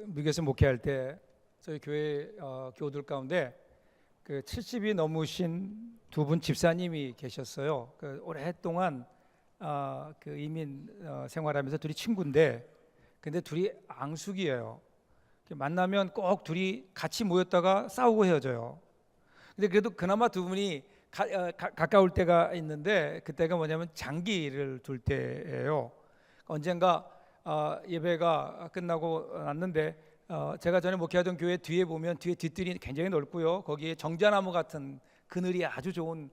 미국에서 목회할 때 저희 교회 교우들 가운데 70이 넘으신 두 분 집사님이 계셨어요. 오랫동안 이민 생활하면서 둘이 친구인데, 근데 둘이 앙숙이에요. 만나면 꼭 둘이 같이 모였다가 싸우고 헤어져요. 근데 그래도 그나마 두 분이 가까울 때가 있는데, 그때가 뭐냐면 장기를 둘 때예요. 언젠가 예배가 끝나고 났는데, 제가 전에 목회하던 교회 뒤에 보면 뒤에 뒷뜰이 굉장히 넓고요. 거기에 정자나무 같은 그늘이 아주 좋은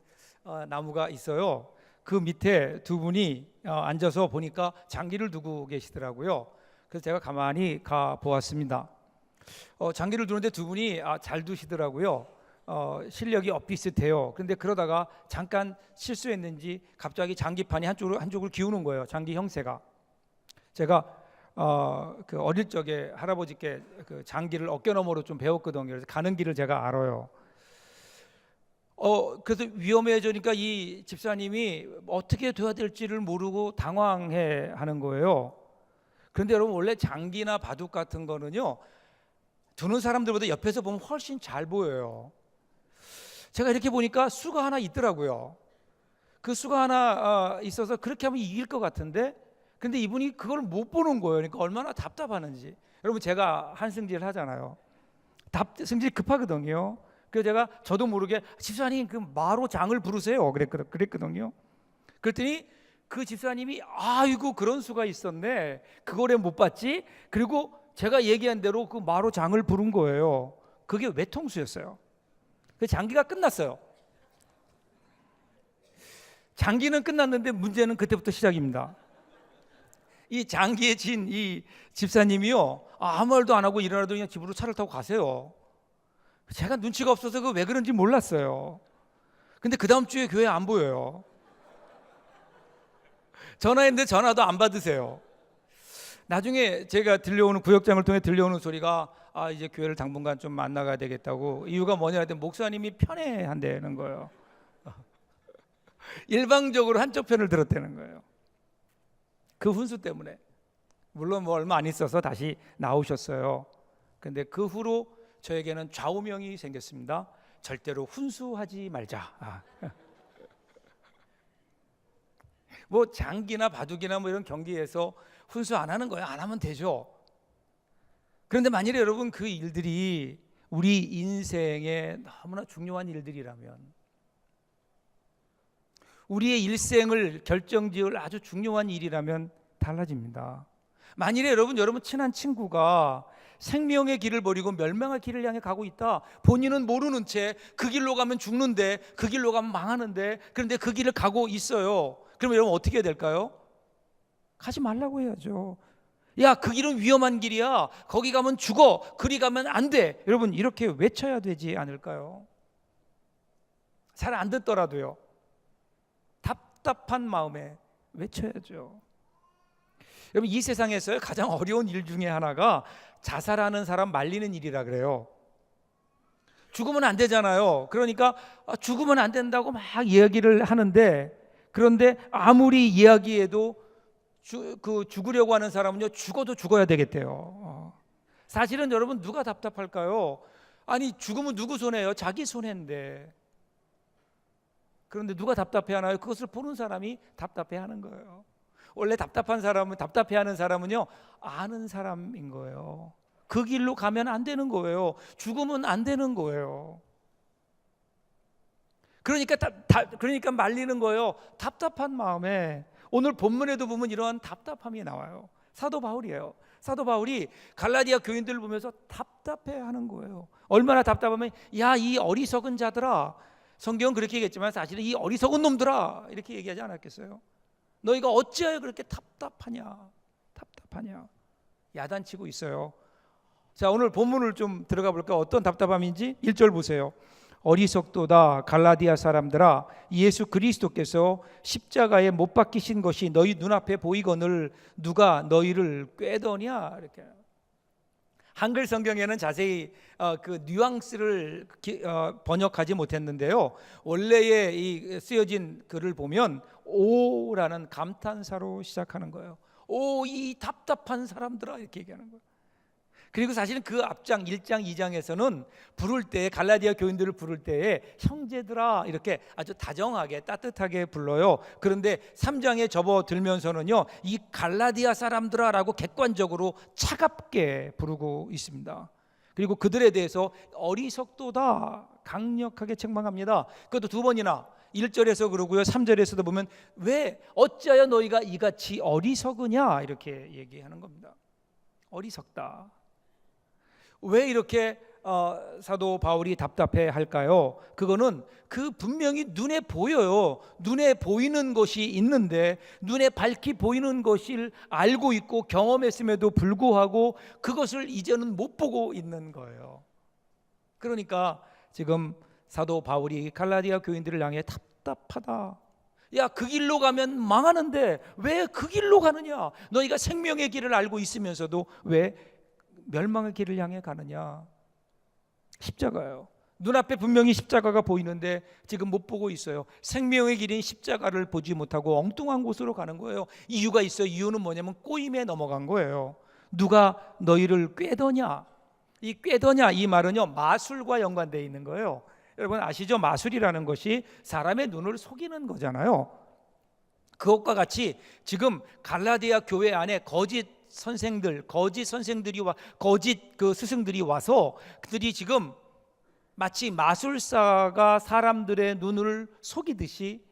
나무가 있어요. 그 밑에 두 분이 앉아서 보니까 장기를 두고 계시더라고요. 그래서 제가 가만히 가 보았습니다. 장기를 두는데 두 분이 잘 두시더라고요. 실력이 엇비슷해요. 그런데 그러다가 잠깐 실수했는지 갑자기 장기판이 한쪽을 기우는 거예요. 장기 형세가. 제가 어릴 적에 할아버지께 장기를 어깨너머로 좀 배웠거든요. 그래서 가는 길을 제가 알아요. 그래서 위험해지니까 이 집사님이 어떻게 돼야 될지를 모르고 당황해 하는 거예요. 그런데 여러분, 원래 장기나 바둑 같은 거는요, 두는 사람들보다 옆에서 보면 훨씬 잘 보여요. 제가 이렇게 보니까 수가 하나 있더라고요. 그 수가 하나 있어서 그렇게 하면 이길 것 같은데, 근데 이분이 그걸 못 보는 거예요. 그러니까 얼마나 답답하는지. 여러분, 제가 한승질 하잖아요. 승질 급하거든요. 그래서 저도 모르게 집사님 그 마로 장을 부르세요 그랬거든요. 그랬더니 그 집사님이 아이고 그런 수가 있었네, 그거를 못 봤지. 그리고 제가 얘기한 대로 그 마로 장을 부른 거예요. 그게 외통수였어요. 그 장기가 끝났어요. 장기는 끝났는데 문제는 그때부터 시작입니다. 이 장기에 진 이 집사님이요, 아무 말도 안 하고 일어나도 그냥 집으로 차를 타고 가세요. 제가 눈치가 없어서 그 왜 그런지 몰랐어요. 근데 그 다음 주에 교회 안 보여요. 전화했는데 전화도 안 받으세요. 나중에 제가 구역장을 통해 들려오는 소리가 이제 교회를 당분간 좀 안 나가야 되겠다고. 이유가 뭐냐 했더니 목사님이 편애한다는 거예요. 일방적으로 한쪽 편을 들었다는 거예요. 그 훈수 때문에. 물론 얼마 안 있어서 다시 나오셨어요. 근데 그 후로 저에게는 좌우명이 생겼습니다. 절대로 훈수하지 말자. 뭐 장기나 바둑이나 뭐 이런 경기에서 훈수 안 하는 거예요. 안 하면 되죠. 그런데 만일에 여러분 그 일들이 우리 인생에 너무나 중요한 일들이라면, 우리의 일생을 결정지을 아주 중요한 일이라면 달라집니다. 만일에 여러분 친한 친구가 생명의 길을 버리고 멸망의 길을 향해 가고 있다. 본인은 모르는 채 그 길로 가면 죽는데, 그 길로 가면 망하는데, 그런데 그 길을 가고 있어요. 그러면 여러분 어떻게 해야 될까요? 가지 말라고 해야죠. 야, 그 길은 위험한 길이야. 거기 가면 죽어. 그리 가면 안 돼. 여러분 이렇게 외쳐야 되지 않을까요? 잘 안 듣더라도요, 답답한 마음에 외쳐야죠. 여러분, 이 세상에서 가장 어려운 일 중에 하나가 자살하는 사람 말리는 일이라 그래요. 죽으면 안 되잖아요. 그러니까 죽으면 안 된다고 막 이야기를 하는데, 그런데 아무리 이야기해도 죽으려고 하는 사람은요, 죽어도 죽어야 되겠대요. 사실은 여러분, 누가 답답할까요? 아니, 죽으면 누구 손해예요? 자기 손해인데. 그런데 누가 답답해하나요? 그것을 보는 사람이 답답해하는 거예요. 원래 답답해하는 사람은요, 아는 사람인 거예요. 그 길로 가면 안 되는 거예요. 죽으면 안 되는 거예요. 그러니까 말리는 거예요. 답답한 마음에. 오늘 본문에도 보면 이러한 답답함이 나와요. 사도 바울이에요. 사도 바울이 갈라디아 교인들을 보면서 답답해하는 거예요. 얼마나 답답하면, 야, 이 어리석은 자들아. 성경은 그렇게 얘기했지만 사실은 이 어리석은 놈들아, 이렇게 얘기하지 않았겠어요? 너희가 어찌하여 그렇게 답답하냐, 야단치고 있어요. 자, 오늘 본문을 좀 들어가 볼까? 어떤 답답함인지 1절 보세요. 어리석도다 갈라디아 사람들아, 예수 그리스도께서 십자가에 못 박히신 것이 너희 눈앞에 보이거늘 누가 너희를 꾀더냐. 이렇게. 한글 성경에는 자세히 그 뉘앙스를 번역하지 못했는데요, 원래의 이 쓰여진 글을 보면 오라는 감탄사로 시작하는 거예요. 오, 이 답답한 사람들아, 이렇게 얘기하는 거예요. 그리고 사실은 그 앞장 1장 2장에서는 부를 때, 갈라디아 교인들을 부를 때에 형제들아 이렇게 아주 다정하게 따뜻하게 불러요. 그런데 3장에 접어들면서는요, 이 갈라디아 사람들아 라고 객관적으로 차갑게 부르고 있습니다. 그리고 그들에 대해서 어리석도다 강력하게 책망합니다. 그것도 두 번이나 1절에서 그러고요, 3절에서도 보면 왜 어찌하여 너희가 이같이 어리석으냐 이렇게 얘기하는 겁니다. 어리석다. 왜 이렇게 사도 바울이 답답해 할까요? 그거는 그 분명히 눈에 보여요. 눈에 보이는 것이 있는데, 눈에 밝히 보이는 것을 알고 있고 경험했음에도 불구하고 그것을 이제는 못 보고 있는 거예요. 그러니까 지금 사도 바울이 갈라디아 교인들을 향해 답답하다. 야, 그 길로 가면 망하는데 왜 그 길로 가느냐? 너희가 생명의 길을 알고 있으면서도 왜 멸망의 길을 향해 가느냐? 십자가요. 눈앞에 분명히 십자가가 보이는데 지금 못 보고 있어요. 생명의 길인 십자가를 보지 못하고 엉뚱한 곳으로 가는 거예요. 이유가 있어요. 이유는 뭐냐면 꼬임에 넘어간 거예요. 누가 너희를 꾀더냐? 이 꾀더냐 이 말은요, 마술과 연관되어 있는 거예요. 여러분 아시죠? 마술이라는 것이 사람의 눈을 속이는 거잖아요. 그것과 같이 지금 갈라디아 교회 안에 거짓 선생들이와 거짓 그 스승들이 와서 그들이 지금 마치 마술사가 사람들의 눈을 속이듯이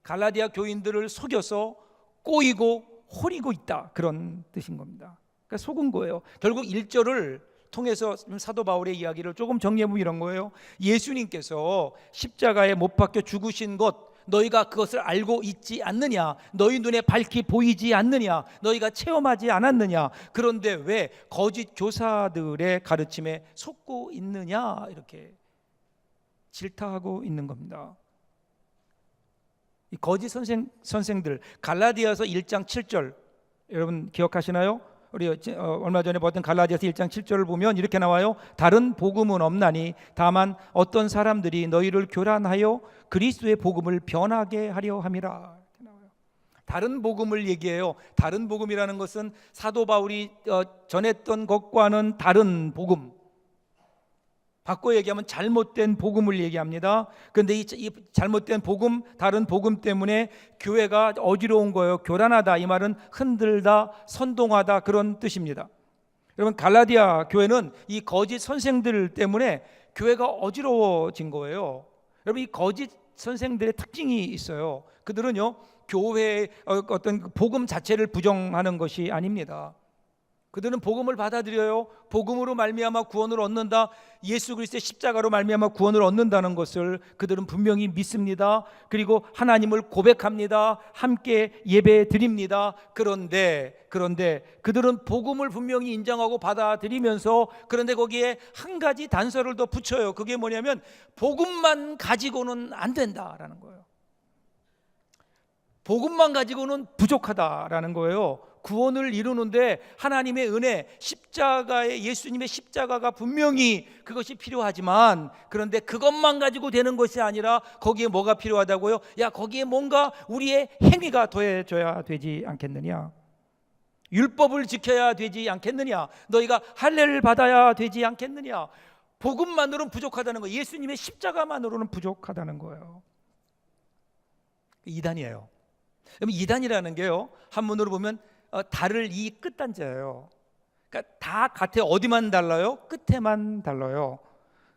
갈라디아 교인들을 속여서 꼬이고 호리고 있다, 그런 뜻인 겁니다. 그러니까 속은 거예요. 결국 1절을 통해서 사도 바울의 이야기를 조금 정리해보면 이런 거예요. 예수님께서 십자가에 못 박혀 죽으신 것, 너희가 그것을 알고 있지 않느냐? 너희 눈에 밝히 보이지 않느냐? 너희가 체험하지 않았느냐? 그런데 왜 거짓 교사들의 가르침에 속고 있느냐? 이렇게 질타하고 있는 겁니다. 이 거짓 선생들, 갈라디아서 1장 7절 여러분 기억하시나요? 우리 얼마 전에 봤던 갈라디아서 1장 7절을 보면 이렇게 나와요. 다른 복음은 없나니 다만 어떤 사람들이 너희를 교란하여 그리스도의 복음을 변하게 하려 함이라. 이렇게 나와요. 다른 복음을 얘기해요. 다른 복음이라는 것은 사도 바울이 전했던 것과는 다른 복음, 바꿔 얘기하면 잘못된 복음을 얘기합니다. 그런데 이 잘못된 복음, 다른 복음 때문에 교회가 어지러운 거예요. 교란하다 이 말은 흔들다, 선동하다 그런 뜻입니다. 여러분 갈라디아 교회는 이 거짓 선생들 때문에 교회가 어지러워진 거예요. 여러분 이 거짓 선생들의 특징이 있어요. 그들은요, 교회의 어떤 복음 자체를 부정하는 것이 아닙니다. 그들은 복음을 받아들여요. 복음으로 말미암아 구원을 얻는다, 예수 그리스도의 십자가로 말미암아 구원을 얻는다는 것을 그들은 분명히 믿습니다. 그리고 하나님을 고백합니다. 함께 예배 드립니다. 그런데 그들은 복음을 분명히 인정하고 받아들이면서, 그런데 거기에 한 가지 단서를 더 붙여요. 그게 뭐냐면 복음만 가지고는 안 된다라는 거예요. 복음만 가지고는 부족하다라는 거예요. 구원을 이루는데 하나님의 은혜, 십자가의 예수님의 십자가가 분명히 그것이 필요하지만, 그런데 그것만 가지고 되는 것이 아니라 거기에 뭐가 필요하다고요? 야, 거기에 뭔가 우리의 행위가 더해져야 되지 않겠느냐? 율법을 지켜야 되지 않겠느냐? 너희가 할례를 받아야 되지 않겠느냐? 복음만으로는 부족하다는 거예요. 예수님의 십자가만으로는 부족하다는 거예요. 이단이에요. 이단이라는 게요, 한문으로 보면 달을 이 끝단자예요. 그러니까 다 같아요. 어디만 달라요? 끝에만 달라요.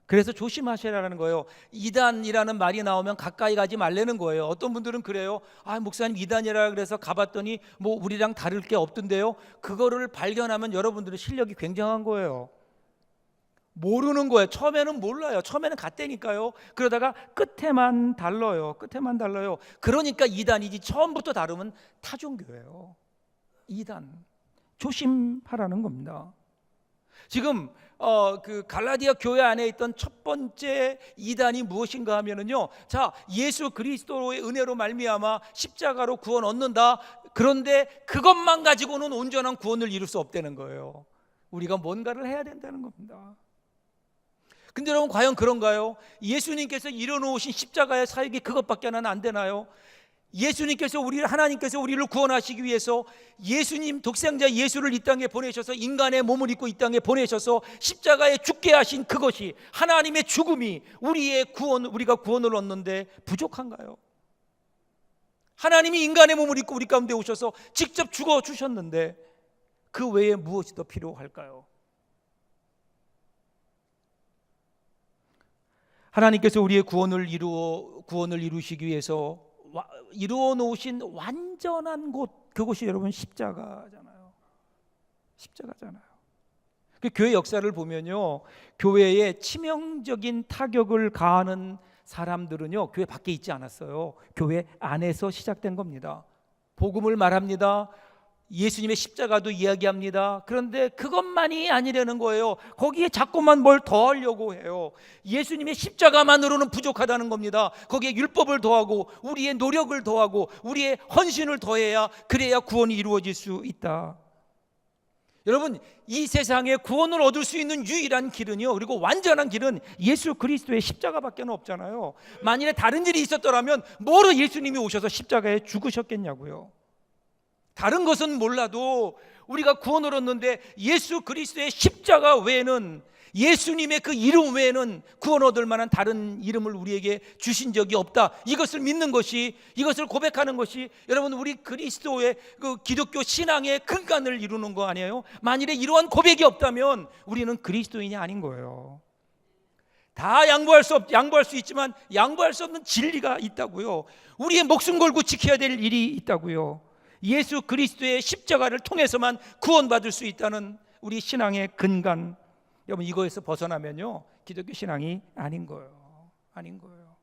그래서 조심하시라는 거예요. 이단이라는 말이 나오면 가까이 가지 말라는 거예요. 어떤 분들은 그래요. 아, 목사님 이단이라 그래서 가봤더니 뭐 우리랑 다를 게 없던데요. 그거를 발견하면 여러분들의 실력이 굉장한 거예요. 모르는 거예요. 처음에는 몰라요. 처음에는 같다니까요. 그러다가 끝에만 달라요. 끝에만 달라요. 그러니까 이단이지, 처음부터 다르면 타종교예요. 이단, 조심하라는 겁니다. 지금 그 갈라디아 교회 안에 있던 첫 번째 이단이 무엇인가 하면은요, 자, 예수 그리스도의 은혜로 말미암아 십자가로 구원 얻는다. 그런데 그것만 가지고는 온전한 구원을 이룰 수 없다는 거예요. 우리가 뭔가를 해야 된다는 겁니다. 근데 여러분 과연 그런가요? 예수님께서 이뤄놓으신 십자가의 사역이 그것밖에는 안 되나요? 예수님께서 하나님께서 우리를 구원하시기 위해서 예수님 독생자 예수를 이 땅에 보내셔서 인간의 몸을 입고 이 땅에 보내셔서 십자가에 죽게 하신 그것이, 하나님의 죽음이 우리가 구원을 얻는데 부족한가요? 하나님이 인간의 몸을 입고 우리 가운데 오셔서 직접 죽어 주셨는데 그 외에 무엇이 더 필요할까요? 하나님께서 우리의 구원을 이루시기 위해서 이루어 놓으신 완전한 곳, 그곳이 여러분 십자가잖아요. 십자가잖아요. 그 교회 역사를 보면요, 교회에 치명적인 타격을 가하는 사람들은요, 교회 밖에 있지 않았어요. 교회 안에서 시작된 겁니다. 복음을 말합니다. 예수님의 십자가도 이야기합니다. 그런데 그것만이 아니라는 거예요. 거기에 자꾸만 뭘 더하려고 해요. 예수님의 십자가만으로는 부족하다는 겁니다. 거기에 율법을 더하고 우리의 노력을 더하고 우리의 헌신을 더해야, 그래야 구원이 이루어질 수 있다. 여러분, 이 세상에 구원을 얻을 수 있는 유일한 길은요, 그리고 완전한 길은 예수 그리스도의 십자가밖에 없잖아요. 만일에 다른 일이 있었더라면 뭐로 예수님이 오셔서 십자가에 죽으셨겠냐고요. 다른 것은 몰라도 우리가 구원을 얻는데 예수 그리스도의 십자가 외에는, 예수님의 그 이름 외에는 구원 얻을 만한 다른 이름을 우리에게 주신 적이 없다. 이것을 믿는 것이, 이것을 고백하는 것이 여러분 우리 그리스도의 그 기독교 신앙의 근간을 이루는 거 아니에요? 만일에 이러한 고백이 없다면 우리는 그리스도인이 아닌 거예요. 다 양보할 수 있지만 양보할 수 없는 진리가 있다고요. 우리의 목숨 걸고 지켜야 될 일이 있다고요. 예수 그리스도의 십자가를 통해서만 구원받을 수 있다는 우리 신앙의 근간, 여러분 이거에서 벗어나면요 기독교 신앙이 아닌 거예요. 아닌 거예요.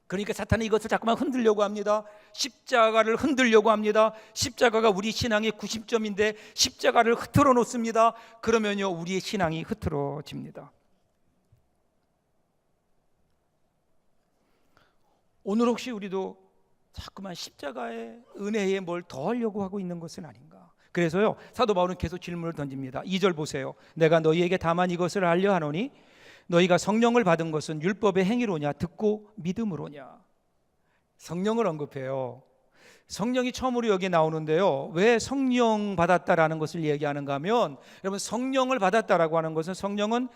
그러니까 사탄은 이것을 자꾸만 흔들려고 합니다. 십자가를 흔들려고 합니다. 십자가가 우리 신앙의 90점인데 십자가를 흐트러 놓습니다. 그러면요 우리의 신앙이 흐트러집니다. 오늘 혹시 우리도 자꾸만 십자가의 은혜에 뭘 더하려고 하고 있는 것은 아닌가? 그래서요 사도 바울은 계속 질문을 던집니다. 2절 보세요. 내가 너희에게 다만 이것을 알려 하노니 너희가 성령을 받은 것은 율법의 행위로냐 듣고 믿음으로냐. 성령을 언급해요. 성령이 처음으로 여기 나오는데요, 왜 성령 받았다라는 것을 얘기하는가 하면, 여러분 성령을 받았다라고 하는 것은, 성령은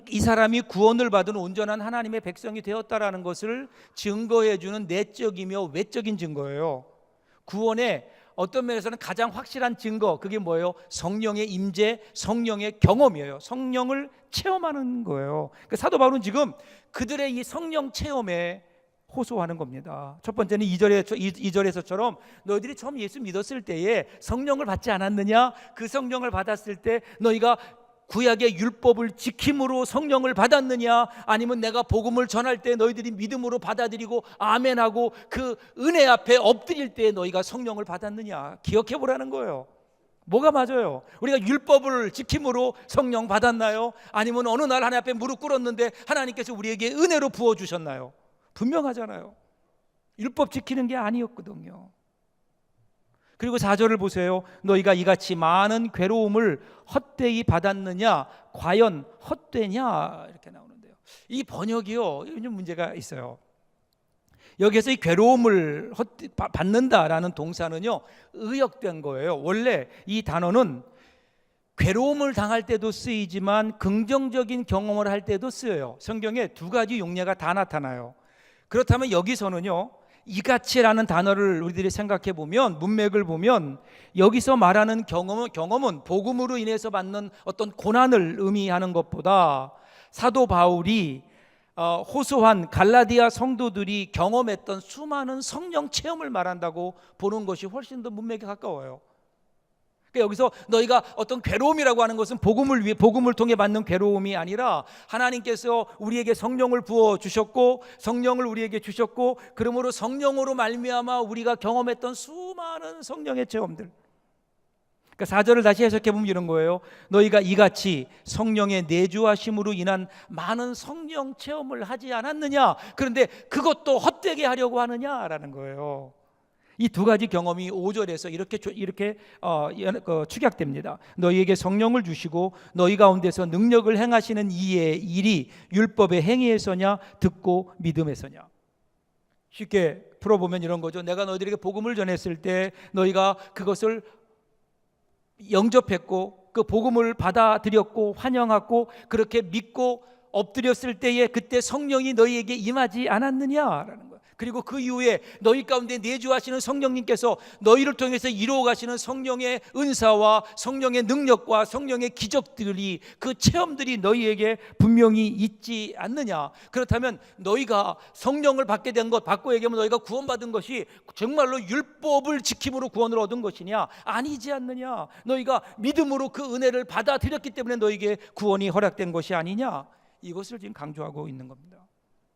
이 사람이 구원을 받은 온전한 하나님의 백성이 되었다라는 것을 증거해 주는 내적이며 외적인 증거예요. 구원의 어떤 면에서는 가장 확실한 증거, 그게 뭐예요? 성령의 임재, 성령의 경험이에요. 성령을 체험하는 거예요. 그러니까 사도 바울은 지금 그들의 이 성령 체험에 호소하는 겁니다. 첫 번째는 2절에서처럼 너희들이 처음 예수 믿었을 때에 성령을 받지 않았느냐? 그 성령을 받았을 때 너희가 구약의 율법을 지킴으로 성령을 받았느냐? 아니면 내가 복음을 전할 때 너희들이 믿음으로 받아들이고 아멘하고 그 은혜 앞에 엎드릴 때 너희가 성령을 받았느냐? 기억해 보라는 거예요. 뭐가 맞아요? 우리가 율법을 지킴으로 성령 받았나요? 아니면 어느 날 하나님 앞에 무릎 꿇었는데 하나님께서 우리에게 은혜로 부어주셨나요? 분명하잖아요. 율법 지키는 게 아니었거든요. 그리고 4절을 보세요. 너희가 이같이 많은 괴로움을 헛되이 받았느냐? 과연 헛되냐? 이렇게 나오는데요. 이 번역이요, 좀 문제가 있어요. 여기에서 이 괴로움을 받는다라는 동사는요 의역된 거예요. 원래 이 단어는 괴로움을 당할 때도 쓰이지만 긍정적인 경험을 할 때도 쓰여요. 성경에 두 가지 용례가 다 나타나요. 그렇다면 여기서는요 이같이라는 단어를 우리들이 생각해 보면, 문맥을 보면 여기서 말하는 경험은 복음으로 인해서 받는 어떤 고난을 의미하는 것보다 사도 바울이 호소한 갈라디아 성도들이 경험했던 수많은 성령 체험을 말한다고 보는 것이 훨씬 더 문맥에 가까워요. 그러니까 여기서 너희가 어떤 괴로움이라고 하는 것은 복음을 통해 받는 괴로움이 아니라 하나님께서 우리에게 성령을 부어 주셨고 성령을 우리에게 주셨고 그러므로 성령으로 말미암아 우리가 경험했던 수많은 성령의 체험들. 그러니까 4절을 다시 해석해 보면 이런 거예요. 너희가 이같이 성령의 내주하심으로 인한 많은 성령 체험을 하지 않았느냐? 그런데 그것도 헛되게 하려고 하느냐라는 거예요. 이 두 가지 경험이 5절에서 이렇게 축약됩니다. 너희에게 성령을 주시고 너희 가운데서 능력을 행하시는 이의 일이 율법의 행위에서냐 듣고 믿음에서냐. 쉽게 풀어보면 이런 거죠. 내가 너희들에게 복음을 전했을 때 너희가 그것을 영접했고 그 복음을 받아들였고 환영하고 그렇게 믿고 엎드렸을 때에 그때 성령이 너희에게 임하지 않았느냐라는 거예요. 그리고 그 이후에 너희 가운데 내주하시는 성령님께서 너희를 통해서 이루어 가시는 성령의 은사와 성령의 능력과 성령의 기적들이, 그 체험들이 너희에게 분명히 있지 않느냐. 그렇다면 너희가 성령을 받게 된 것, 바꿔 얘기하면 너희가 구원받은 것이 정말로 율법을 지킴으로 구원을 얻은 것이냐? 아니지 않느냐. 너희가 믿음으로 그 은혜를 받아들였기 때문에 너희에게 구원이 허락된 것이 아니냐. 이것을 지금 강조하고 있는 겁니다.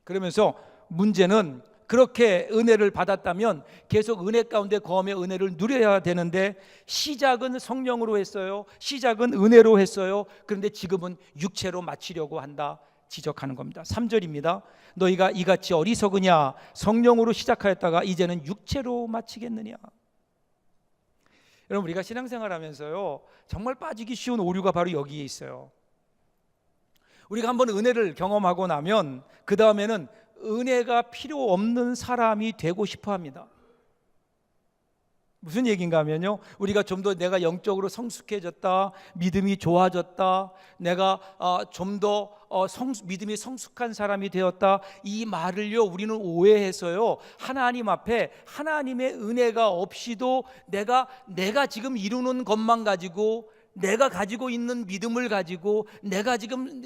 그러면서 문제는 그렇게 은혜를 받았다면 계속 은혜 가운데 거하며 은혜를 누려야 되는데, 시작은 성령으로 했어요. 시작은 은혜로 했어요. 그런데 지금은 육체로 마치려고 한다, 지적하는 겁니다. 3절입니다. 너희가 이같이 어리석으냐? 성령으로 시작하였다가 이제는 육체로 마치겠느냐? 여러분, 우리가 신앙생활 하면서요, 정말 빠지기 쉬운 오류가 바로 여기에 있어요. 우리가 한번 은혜를 경험하고 나면 그 다음에는 은혜가 필요 없는 사람이 되고 싶어 합니다. 무슨 얘기인가 하면요, 우리가 좀 더 내가 영적으로 성숙해졌다, 믿음이 좋아졌다, 내가 좀 더 믿음이 성숙한 사람이 되었다, 이 말을요 우리는 오해해서요, 하나님 앞에 하나님의 은혜가 없이도 내가 지금 이루는 것만 가지고, 내가 가지고 있는 믿음을 가지고, 내가 지금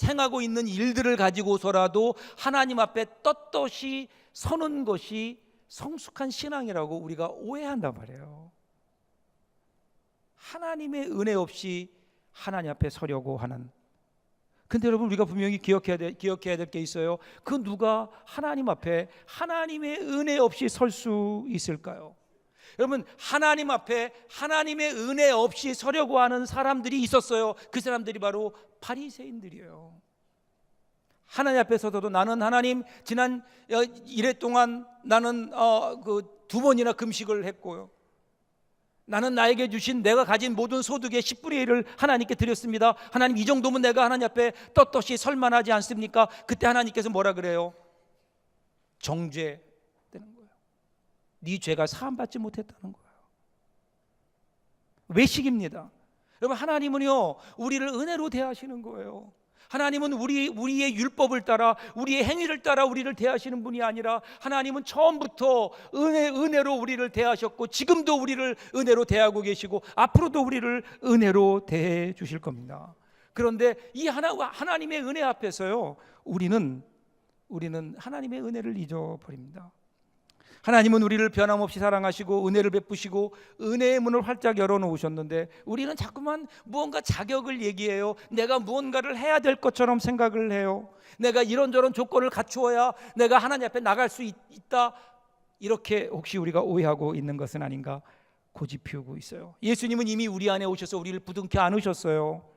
행하고 있는 일들을 가지고서라도 하나님 앞에 떳떳이 서는 것이 성숙한 신앙이라고 우리가 오해한단 말이에요. 하나님의 은혜 없이 하나님 앞에 서려고 하는. 근데 여러분, 우리가 분명히 기억해야 될 게 있어요. 그 누가 하나님 앞에 하나님의 은혜 없이 설 수 있을까요? 여러분, 하나님 앞에 하나님의 은혜 없이 서려고 하는 사람들이 있었어요. 그 사람들이 바로 바리새인들이에요. 하나님 앞에 서서도 나는 하나님 지난 1회 동안 나는 그 2번이나 금식을 했고요, 나는 나에게 주신 내가 가진 모든 소득의 10분의 1을 하나님께 드렸습니다. 하나님, 이 정도면 내가 하나님 앞에 떳떳이 설만하지 않습니까? 그때 하나님께서 뭐라 그래요? 정죄. 네 죄가 사함받지 못했다는 거예요. 외식입니다. 여러분, 하나님은요 우리를 은혜로 대하시는 거예요. 하나님은 우리의 율법을 따라, 우리의 행위를 따라 우리를 대하시는 분이 아니라, 하나님은 처음부터 은혜로 우리를 대하셨고, 지금도 우리를 은혜로 대하고 계시고, 앞으로도 우리를 은혜로 대해 주실 겁니다. 그런데 이 하나님의 은혜 앞에서요 우리는 하나님의 은혜를 잊어버립니다. 하나님은 우리를 변함없이 사랑하시고 은혜를 베푸시고 은혜의 문을 활짝 열어놓으셨는데, 우리는 자꾸만 무언가 자격을 얘기해요. 내가 무언가를 해야 될 것처럼 생각을 해요. 내가 이런저런 조건을 갖추어야 내가 하나님 앞에 나갈 수 있다, 이렇게 혹시 우리가 오해하고 있는 것은 아닌가 고집 피우고 있어요. 예수님은 이미 우리 안에 오셔서 우리를 부둥켜 안으셨어요.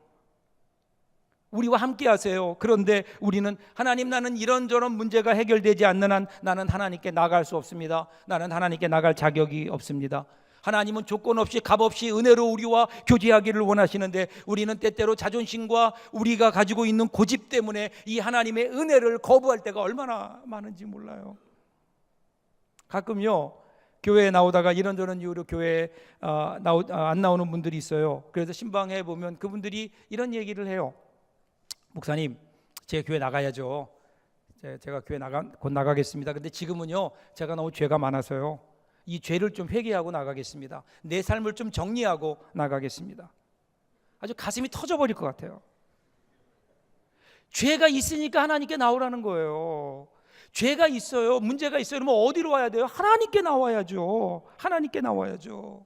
우리와 함께 하세요. 그런데 우리는 하나님, 나는 이런저런 문제가 해결되지 않는 한 나는 하나님께 나갈 수 없습니다. 나는 하나님께 나갈 자격이 없습니다. 하나님은 조건 없이 값없이 은혜로 우리와 교제하기를 원하시는데, 우리는 때때로 자존심과 우리가 가지고 있는 고집 때문에 이 하나님의 은혜를 거부할 때가 얼마나 많은지 몰라요. 가끔요 교회에 나오다가 이런저런 이유로 교회에 안 나오는 분들이 있어요. 그래서 신방에 보면 그분들이 이런 얘기를 해요. 목사님, 제 교회 나가야죠. 제가 교회 곧 나가겠습니다. 근데 지금은요 제가 너무 죄가 많아서요, 이 죄를 좀 회개하고 나가겠습니다. 내 삶을 좀 정리하고 나가겠습니다. 아주 가슴이 터져버릴 것 같아요. 죄가 있으니까 하나님께 나오라는 거예요. 죄가 있어요, 문제가 있어요. 그러면 어디로 와야 돼요? 하나님께 나와야죠. 하나님께 나와야죠.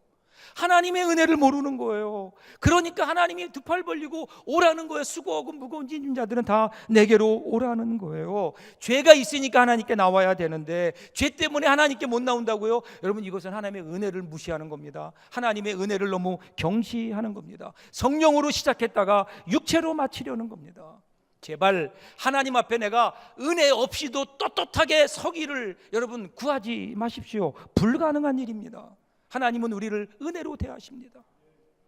하나님의 은혜를 모르는 거예요. 그러니까 하나님이 두 팔 벌리고 오라는 거예요. 수고하고 무거운 짐진 자들은 다 내게로 오라는 거예요. 죄가 있으니까 하나님께 나와야 되는데, 죄 때문에 하나님께 못 나온다고요? 여러분, 이것은 하나님의 은혜를 무시하는 겁니다. 하나님의 은혜를 너무 경시하는 겁니다. 성령으로 시작했다가 육체로 마치려는 겁니다. 제발 하나님 앞에 내가 은혜 없이도 떳떳하게 서기를 여러분 구하지 마십시오. 불가능한 일입니다. 하나님은 우리를 은혜로 대하십니다.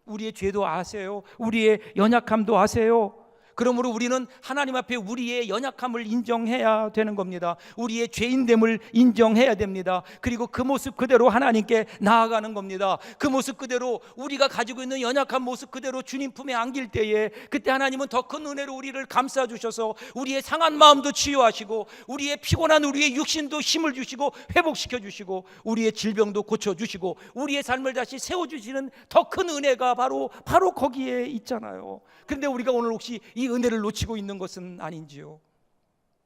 우리의 죄도 아세요. 우리의 연약함도 아세요. 그러므로 우리는 하나님 앞에 우리의 연약함을 인정해야 되는 겁니다. 우리의 죄인됨을 인정해야 됩니다. 그리고 그 모습 그대로 하나님께 나아가는 겁니다. 그 모습 그대로, 우리가 가지고 있는 연약한 모습 그대로 주님 품에 안길 때에, 그때 하나님은 더 큰 은혜로 우리를 감싸 주셔서 우리의 상한 마음도 치유하시고, 우리의 피곤한 우리의 육신도 힘을 주시고 회복시켜 주시고, 우리의 질병도 고쳐 주시고, 우리의 삶을 다시 세워 주시는 더 큰 은혜가 바로 거기에 있잖아요. 그런데 우리가 오늘 혹시 이 은혜를 놓치고 있는 것은 아닌지요?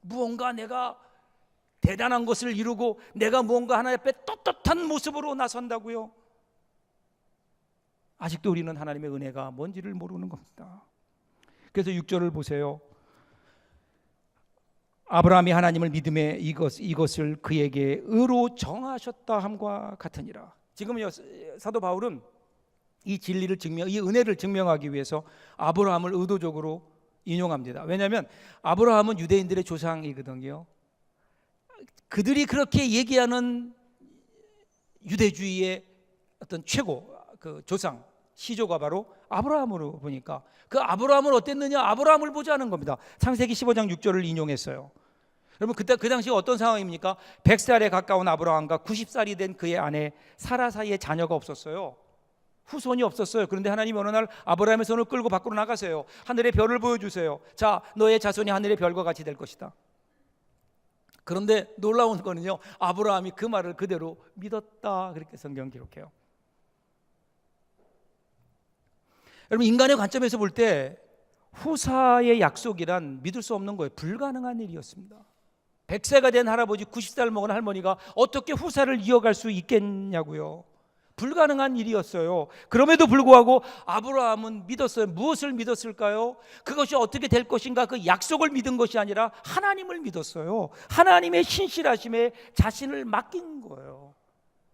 무언가 내가 대단한 것을 이루고 내가 무언가 하나님 앞에 떳떳한 모습으로 나선다고요? 아직도 우리는 하나님의 은혜가 뭔지를 모르는 겁니다. 그래서 6절을 보세요. 아브라함이 하나님을 믿음에 이것을 그에게 의로 정하셨다 함과 같으니라. 지금 사도 바울은 이 진리를 이 은혜를 증명하기 위해서 아브라함을 의도적으로 인용합니다. 왜냐하면 아브라함은 유대인들의 조상이거든요. 그들이 그렇게 얘기하는 유대주의의 어떤 최고 그 조상 시조가 바로 아브라함으로 보니까, 그 아브라함은 어땠느냐? 아브라함을 보자는 겁니다. 창세기 15장 6절을 인용했어요. 여러분, 그때 그 당시 어떤 상황입니까? 100살에 가까운 아브라함과 90살이 된 그의 아내 사라 사이에 자녀가 없었어요. 후손이 없었어요. 그런데 하나님이 어느 날 아브라함의 손을 끌고 밖으로 나가세요. 하늘의 별을 보여주세요. 자, 너의 자손이 하늘의 별과 같이 될 것이다. 그런데 놀라운 거는요, 아브라함이 그 말을 그대로 믿었다, 그렇게 성경 기록해요. 여러분, 인간의 관점에서 볼 때 후사의 약속이란 믿을 수 없는 거예요. 불가능한 일이었습니다. 100세가 된 할아버지, 90살 먹은 할머니가 어떻게 후사를 이어갈 수 있겠냐고요. 불가능한 일이었어요. 그럼에도 불구하고 아브라함은 믿었어요. 무엇을 믿었을까요? 그것이 어떻게 될 것인가, 그 약속을 믿은 것이 아니라 하나님을 믿었어요. 하나님의 신실하심에 자신을 맡긴 거예요.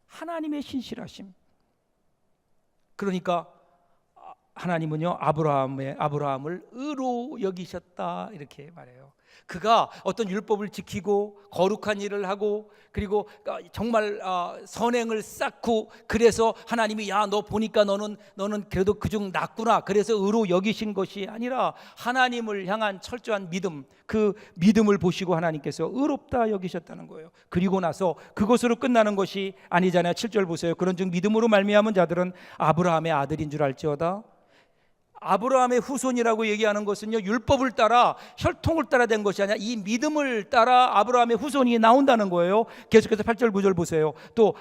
하나님의 신실하심. 그러니까 하나님은요, 아브라함을 의로 여기셨다, 이렇게 말해요. 그가 어떤 율법을 지키고 거룩한 일을 하고, 그리고 정말 선행을 쌓고, 그래서 하나님이 야, 너 보니까 너는 그래도 그중 낫구나, 그래서 의로 여기신 것이 아니라 하나님을 향한 철저한 믿음, 그 믿음을 보시고 하나님께서 의롭다 여기셨다는 거예요. 그리고 나서 그것으로 끝나는 것이 아니잖아요. 7절 보세요. 그런즉 믿음으로 말미암은 자들은 아브라함의 아들인 줄 알지어다. 아브라함의 후손이라고 얘기하는 것은요, 율법을 따라 혈통을 따라 된 것이 아니라 이 믿음을 따라 아브라함의 후손이 나온다는 거예요. 계속해서 8절 9절 보세요. 또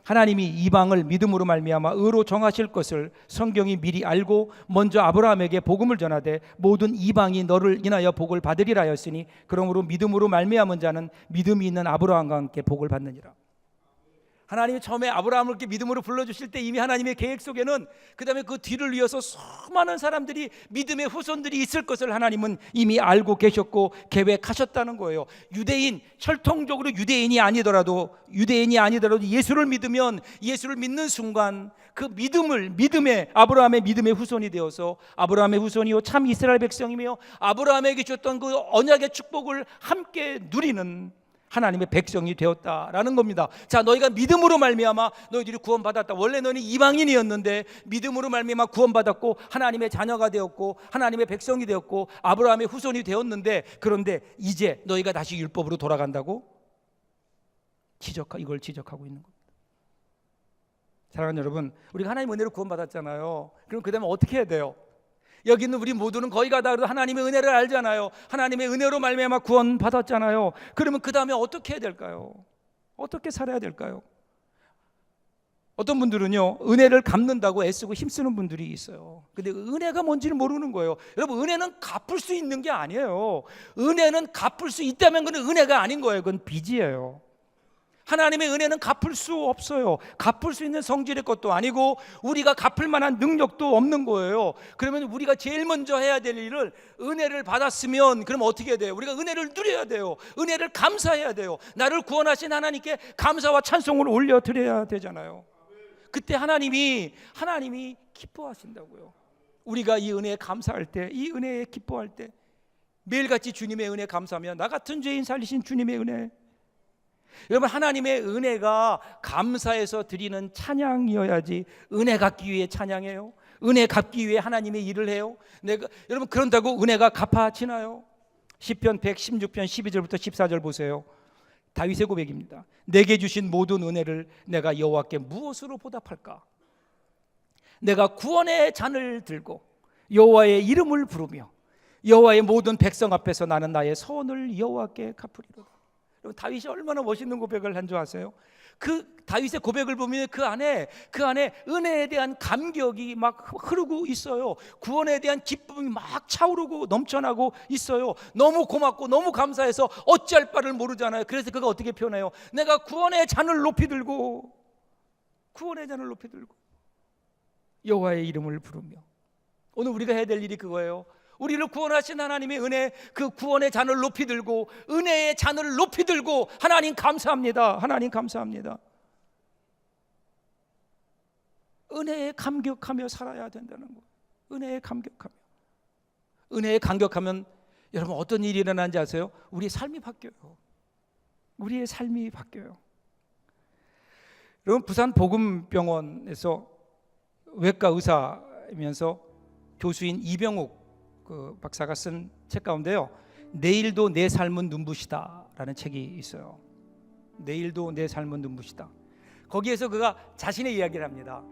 하나님이 이방을 믿음으로 말미암아 의로 정하실 것을 성경이 미리 알고 먼저 아브라함에게 복음을 전하되 모든 이방이 너를 인하여 복을 받으리라 하였으니 그러므로 믿음으로 말미암은 자는 믿음이 있는 아브라함과 함께 복을 받느니라. 하나님이 처음에 아브라함을 이렇게 믿음으로 불러주실 때 이미 하나님의 계획 속에는 그 다음에 그 뒤를 이어서 수많은 사람들이, 믿음의 후손들이 있을 것을 하나님은 이미 알고 계셨고 계획하셨다는 거예요. 유대인, 혈통적으로 유대인이 아니더라도 예수를 믿으면, 예수를 믿는 순간 그 믿음의 아브라함의 믿음의 후손이 되어서 아브라함의 후손이요 참 이스라엘 백성이며 아브라함에게 줬던 그 언약의 축복을 함께 누리는 하나님의 백성이 되었다라는 겁니다. 자, 너희가 믿음으로 말미암아 너희들이 구원받았다. 원래 너희는 이방인이었는데 믿음으로 말미암아 구원받았고 하나님의 자녀가 되었고 하나님의 백성이 되었고 아브라함의 후손이 되었는데, 그런데 이제 너희가 다시 율법으로 돌아간다고 이걸 지적하고 있는 겁니다. 사랑하는 여러분, 우리가 하나님의 은혜로 구원받았잖아요. 그럼 그 다음에 어떻게 해야 돼요? 여기 있는 우리 모두는 거의가 다 하나님의 은혜를 알잖아요. 하나님의 은혜로 말미암아 구원 받았잖아요. 그러면 그 다음에 어떻게 해야 될까요? 어떻게 살아야 될까요? 어떤 분들은요, 은혜를 갚는다고 애쓰고 힘쓰는 분들이 있어요. 근데 은혜가 뭔지를 모르는 거예요. 여러분, 은혜는 갚을 수 있는 게 아니에요. 은혜는 갚을 수 있다면 그건 은혜가 아닌 거예요. 그건 빚이에요. 하나님의 은혜는 갚을 수 없어요. 갚을 수 있는 성질의 것도 아니고 우리가 갚을 만한 능력도 없는 거예요. 그러면 우리가 제일 먼저 해야 될 일을, 은혜를 받았으면 그럼 어떻게 해야 돼요? 우리가 은혜를 누려야 돼요. 은혜를 감사해야 돼요. 나를 구원하신 하나님께 감사와 찬송을 올려드려야 되잖아요. 그때 하나님이 기뻐하신다고요. 우리가 이 은혜에 감사할 때, 이 은혜에 기뻐할 때, 매일같이 주님의 은혜 감사하면 나 같은 죄인 살리신 주님의 은혜, 여러분, 하나님의 은혜가 감사해서 드리는 찬양이어야지 은혜 갚기 위해 찬양해요. 은혜 갚기 위해 하나님의 일을 해요? 여러분 그런다고 은혜가 갚아지나요? 시편 116편 12절부터 14절 보세요. 다윗의 고백입니다. 내게 주신 모든 은혜를 내가 여호와께 무엇으로 보답할까? 내가 구원의 잔을 들고 여호와의 이름을 부르며 여호와의 모든 백성 앞에서 나는 나의 선을 여호와께 갚으리로다. 여러분 다윗이 얼마나 멋있는 고백을 한 줄 아세요? 그 다윗의 고백을 보면 그 안에 은혜에 대한 감격이 막 흐르고 있어요. 구원에 대한 기쁨이 막 차오르고 넘쳐나고 있어요. 너무 고맙고 너무 감사해서 어찌할 바를 모르잖아요. 그래서 그가 어떻게 표현해요? 내가 구원의 잔을 높이 들고 여호와의 이름을 부르며. 오늘 우리가 해야 될 일이 그거예요. 우리를 구원하신 하나님의 은혜, 그 구원의 잔을 높이 들고 은혜의 잔을 높이 들고 하나님 감사합니다. 하나님 감사합니다. 은혜에 감격하며 살아야 된다는 거예요. 은혜에 감격하면 여러분 어떤 일이 일어나는지 아세요? 우리의 삶이 바뀌어요. 여러분 부산 복음병원에서 외과 의사이면서 교수인 이병욱 그 박사가 쓴 책 가운데요, 내일도 내 삶은 눈부시다라는 책이 있어요. 내일도 내 삶은 눈부시다. 거기에서 그가 자신의 이야기를 합니다.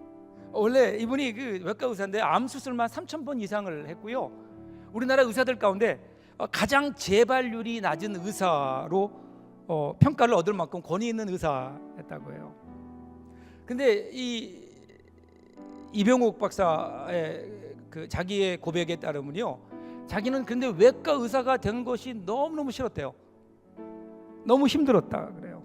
원래 이분이 그 외과 의사인데 암 수술만 3,000번 이상을 했고요. 우리나라 의사들 가운데 가장 재발률이 낮은 의사로 평가를 얻을 만큼 권위 있는 의사였다고 해요. 근데 이 이병욱 박사의 그 자기의 고백에 따르면요, 자기는 근데 외과 의사가 된 것이 너무너무 싫었대요. 너무 힘들었다 그래요.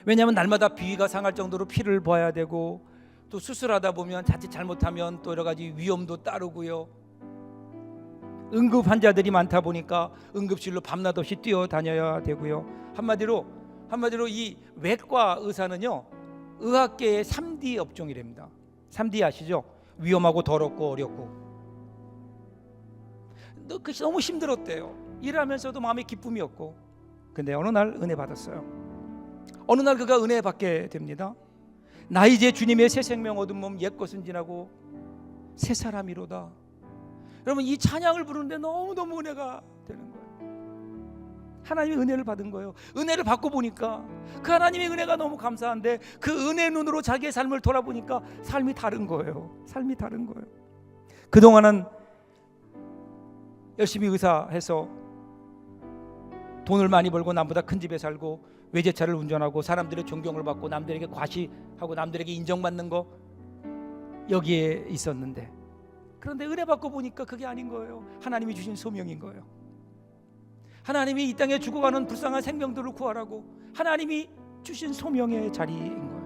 왜냐하면 날마다 비위가 상할 정도로 피를 봐야 되고, 또 수술하다 보면 자칫 잘못하면 또 여러 가지 위험도 따르고요. 응급 환자들이 많다 보니까 응급실로 밤낮 없이 뛰어다녀야 되고요. 한마디로 이 외과 의사는요, 의학계의 3D 업종이랍니다. 3D 아시죠? 위험하고 더럽고 어렵고. 그것이 너무 힘들었대요. 일하면서도 마음에 기쁨이 없고. 근데 어느 날 은혜 받았어요. 어느 날 그가 은혜 받게 됩니다. 나 이제 주님의 새 생명 얻은 몸 옛것은 지나고 새 사람이로다. 여러분 이 찬양을 부르는데 너무너무 은혜가 되는 거예요. 하나님의 은혜를 받은 거예요. 은혜를 받고 보니까 그 하나님의 은혜가 너무 감사한데 그 은혜 눈으로 자기의 삶을 돌아보니까 삶이 다른 거예요. 그동안은 열심히 의사해서 돈을 많이 벌고 남보다 큰 집에 살고 외제차를 운전하고 사람들의 존경을 받고 남들에게 과시하고 남들에게 인정받는 거, 여기에 있었는데, 그런데 은혜 받고 보니까 그게 아닌 거예요. 하나님이 주신 소명인 거예요. 하나님이 이 땅에 죽어가는 불쌍한 생명들을 구하라고 하나님이 주신 소명의 자리인 거예요.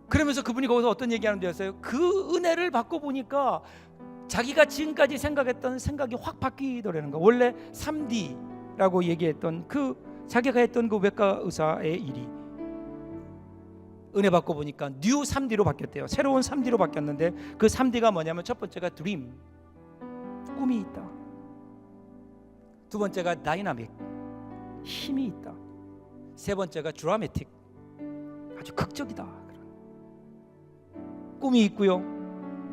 그러면서 그분이 거기서 어떤 얘기하는 데였어요? 그 은혜를 받고 보니까 자기가 지금까지 생각했던 생각이 확 바뀌더라는 거예요. 원래 3D라고 얘기했던 자기가 했던 그 외과 의사의 일이 은혜 받고 보니까 뉴 3D로 바뀌었대요. 새로운 3D로 바뀌었는데 그 3D가 뭐냐면 첫 번째가 드림, 꿈이 있다. 두 번째가 다이나믹, 힘이 있다. 세 번째가 드라마틱, 아주 극적이다. 꿈이 있고요,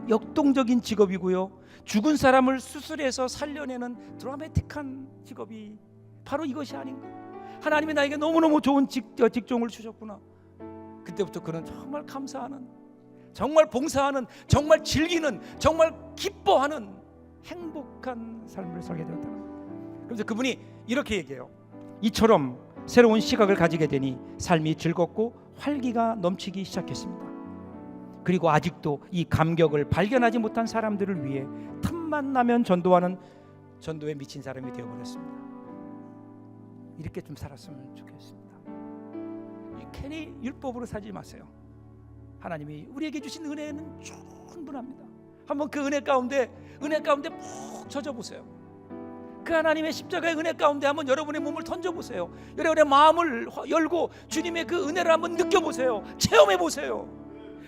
역동적인 직업이고요, 죽은 사람을 수술해서 살려내는 드라마틱한 직업이 바로 이것이 아닌가. 하나님이 나에게 너무너무 좋은 직종을 주셨구나. 그때부터 그는 정말 감사하는, 정말 봉사하는, 정말 즐기는, 정말 기뻐하는 행복한 삶을 살게 되었다. 그래서 그분이 이렇게 얘기해요. 이처럼 새로운 시각을 가지게 되니 삶이 즐겁고 활기가 넘치기 시작했습니다. 그리고 아직도 이 감격을 발견하지 못한 사람들을 위해 틈만 나면 전도하는 전도에 미친 사람이 되어버렸습니다. 이렇게 좀 살았으면 좋겠습니다. 괜히 율법으로 살지 마세요. 하나님이 우리에게 주신 은혜는 충분합니다. 한번 그 은혜 가운데 푹 젖어보세요. 그 하나님의 십자가의 은혜 가운데 한번 여러분의 몸을 던져보세요. 여러분의 마음을 열고 주님의 그 은혜를 한번 느껴보세요. 체험해보세요.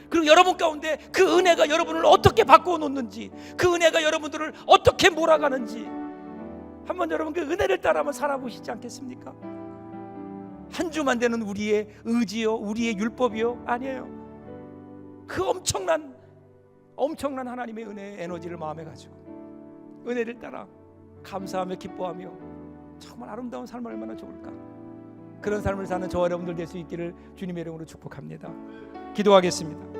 그리고 여러분 가운데 그 은혜가 여러분을 어떻게 바꾸어 놓는지, 그 은혜가 여러분들을 어떻게 몰아가는지 한번 여러분 그 은혜를 따라 한번 살아보시지 않겠습니까? 한 주만 되는 우리의 의지요, 우리의 율법이요? 아니에요. 그 엄청난 하나님의 은혜의 에너지를 마음에 가지고 은혜를 따라 감사하며 기뻐하며 정말 아름다운 삶을 얼마나 좋을까. 그런 삶을 사는 저와 여러분들 될 수 있기를 주님의 이름으로 축복합니다. 기도하겠습니다.